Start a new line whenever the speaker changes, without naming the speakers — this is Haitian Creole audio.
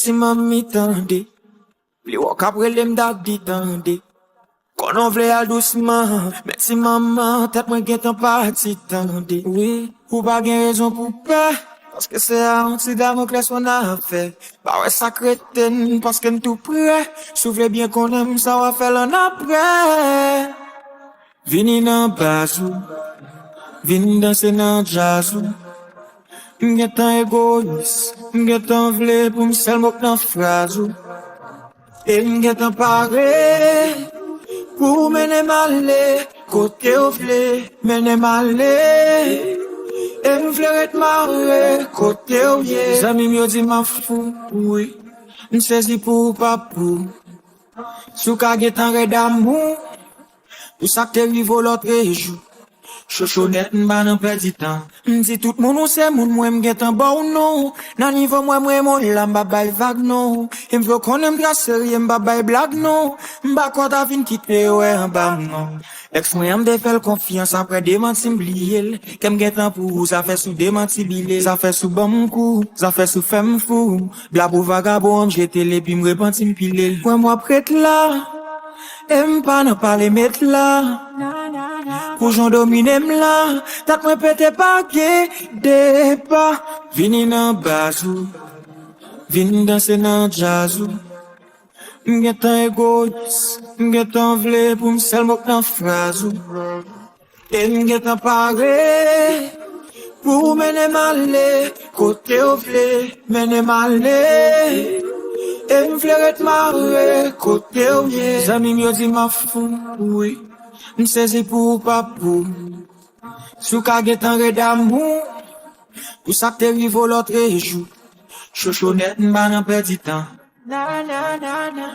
merci maman tendez. Les wak après les m'dak dit tendez. Qu'on en vle al doucement, merci maman, tête moi get en parti tendez. Oui, ou pas gen raison pour peur, parce que c'est un petit Damoclès on a fait. Bah ouais ça crétin, parce que tout prêt, souffle bien qu'on aime ça va faire l'en après. Vini nan basou, vini danser nan jazzou. M'get tan égoïste, m'get tan vle pour m'sel mok nan phrasou. Et m'get tan paré, pour mener malé, côté au vle, mener malé. Et m'fleuret maré, côté au yé. Zami m'yo di ma fou, oui, m'saisi pour pas pour. Sou ka get tan red d'amour, tout ça que t'es l'autre jour. Chochonette m'ba nan perdi temps. M'di tout moun ou c'est moun moi m'get en bon non. Nan niveau moi mon la m'ba bay vague non. Et m'vle konnen m'dra sérieux m'ba bay blague non. M'ba konta vin quitter ouais en bas non. Ex moi m'de fait confiance après démenti m'blier. Qu'm get en pour ça fait sous démenti bilé. Ça fait sous bon coup, ça fait sous femme fou. Blabou vagabond j'étais les puis m'repenti m'pilé. Moi prête là. Aime pas n'en parler mettre là. Pour j'en domine là. T'as moi pété pas des pas. Vini nan basou. Vini danser nan jazzou. M'get tan égoïste. M'get tan vle pour m'sel mok nan phrasou. Et m'get tan paré. Pour mener malé. Côté au vle. Mener malé. Et m'fleuret maré, côté au yé. Zami m'yo di ma fou, oui, m'saisi pour pas pour. Sou ka get en red d'amour, tout ça que t'es l'autre jour. Chochonette m'ba nan perdi temps. Na na na na.